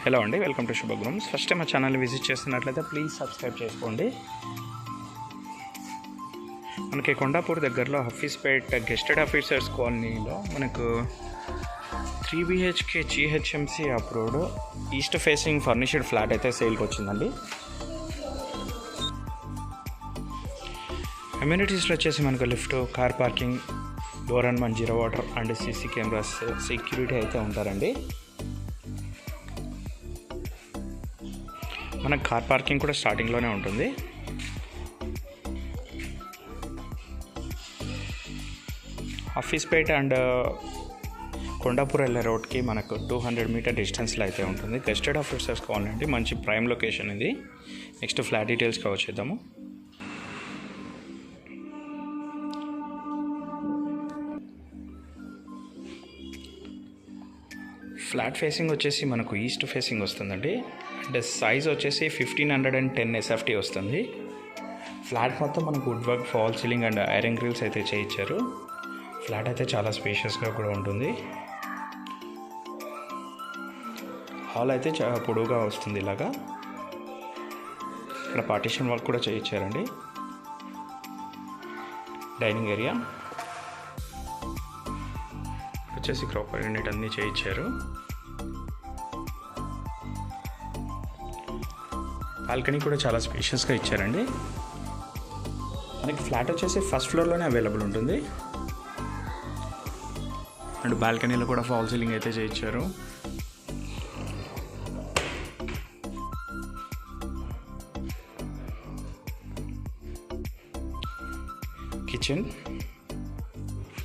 Hello అండి, welcome to శుభగ్రూమ్స్. First time మా ఛానల్ని విజిట్ చేస్తున్నట్లయితే ప్లీజ్ సబ్స్క్రైబ్ చేసుకోండి. మనకి కొండాపూర్ దగ్గరలో హఫీస్పేట్ గెస్టెడ్ ఆఫీసర్స్ కాలనీలో మనకు 3 BHK GHMC approved east facing furnished flat అయితే సేల్కి వచ్చిందండి. అమ్యూనిటీస్లో వచ్చేసి మనకు lift, car parking, door and Manjira water and CC cameras, security అయితే ఉంటారండి. మనకు కార్ పార్కింగ్ కూడా స్టార్టింగ్లోనే ఉంటుంది. హఫీస్పేట్ అండ్ కొండాపూర్ వెళ్ళే రోడ్కి మనకు 200 మీటర్ డిస్టెన్స్లో అయితే ఉంటుంది. గెస్టెడ్ ఆఫీసర్స్ కాలనీ అండి, మంచి ప్రైమ్ లొకేషన్ ఇది. నెక్స్ట్ ఫ్లాట్ డీటెయిల్స్కి వచ్చేద్దాము. ఫ్లాట్ ఫేసింగ్ వచ్చేసి మనకు ఈస్ట్ ఫేసింగ్ వస్తుందండి. అండ్ సైజ్ వచ్చేసి 1510 SFT వస్తుంది. ఫ్లాట్ మొత్తం మనకు wood work, fall ceiling and iron grills అయితే చేయించారు. ఫ్లాట్ అయితే చాలా స్పేషియస్గా కూడా ఉంటుంది. హాల్ అయితే చాలా పొడవుగా వస్తుంది. ఇలాగా ఇక్కడ పార్టీషన్ వర్క్ కూడా చేయించారండి. డైనింగ్ ఏరియా వచ్చేసి క్రాపర్ యూనిట్ అన్నీ చేయించారు. బాల్కనీ కూడా చాలా స్పేషియస్గా ఇచ్చారండి. మనకి ఫ్లాట్ వచ్చేసి ఫస్ట్ ఫ్లోర్లోనే అవైలబుల్ ఉంటుంది. అండ్ బాల్కనీలో కూడా ఫాల్ సీలింగ్ అయితే చేయించారు.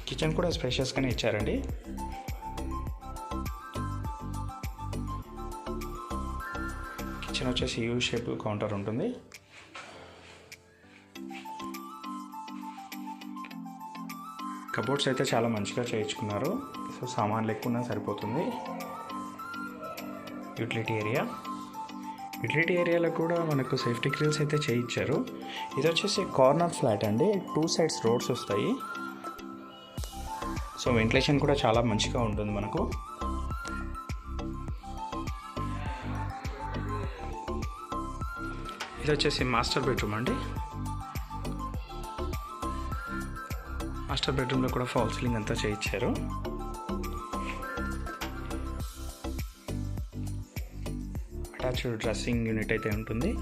కిచెన్ కూడా స్పేషియస్గానే ఇచ్చారండి. కిచెన్ వచ్చేసి యూ షేప్ కౌంటర్ ఉంటుంది. కబోర్డ్స్ అయితే చాలా మంచిగా చేయించుకున్నారు. సో సామాన్లు ఎక్కువ సరిపోతుంది. యూటిలిటీ ఏరియాలో కూడా మనకు సేఫ్టీ గ్రిల్స్ అయితే చేయించారు. ఇది వచ్చేసి కార్నర్ ఫ్లాట్ అండి. 2 సైడ్స్ రోడ్స్ వస్తాయి. సో వెంటిలేషన్ కూడా చాలా మంచిగా ఉంటుంది మనకు. ఇది వచ్చేసి మాస్టర్ బెడ్రూమ్ అండి. మాస్టర్ బెడ్రూమ్లో కూడా ఫాల్ సీలింగ్ అంతా చేయించారు. అటాచ్డ్ డ్రెస్సింగ్ యూనిట్ అయితే ఉంటుంది.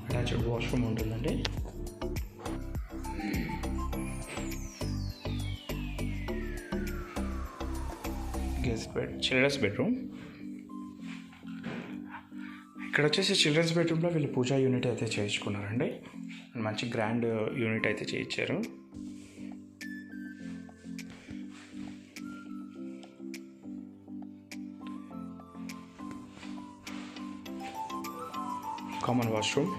అటాచ్డ్ వాష్రూమ్ ఉంటుందండి. Childrens bedroom. ఇక్కడ వచ్చేసి చిల్డ్రన్స్ బెడ్రూమ్లో వీళ్ళు పూజా యూనిట్ అయితే చేయించుకున్నారండి. మంచి గ్రాండ్ యూనిట్ అయితే చేయించారు. Common washroom.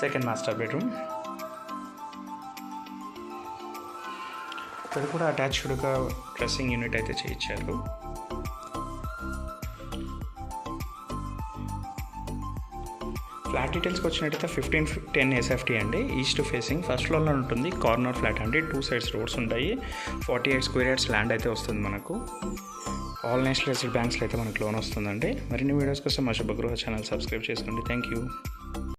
Second master bedroom. ఇక్కడ కూడా అటాచ్డ్గా డ్రెస్సింగ్ యూనిట్ అయితే చేయించారు. ఫ్లాట్ డీటెయిల్స్కి వచ్చినట్టయితే 1510 SFT అండి. ఈస్ట్ ఫేసింగ్ ఫస్ట్ ఫ్లోర్లో ఉంటుంది. కార్నర్ ఫ్లాట్ అండి. 2 సైడ్స్ రోడ్స్ ఉంటాయి. 48 స్క్వేర్ యార్డ్స్ ల్యాండ్ అయితే వస్తుంది మనకు. ఆల్ నేషనల్ బ్యాంక్స్లో అయితే మనకు లోన్ వస్తుందండి. మరిన్ని వీడియోస్ కోసం మా శుభగృహ ఛానల్ సబ్స్క్రైబ్ చేసుకోండి. Thank you.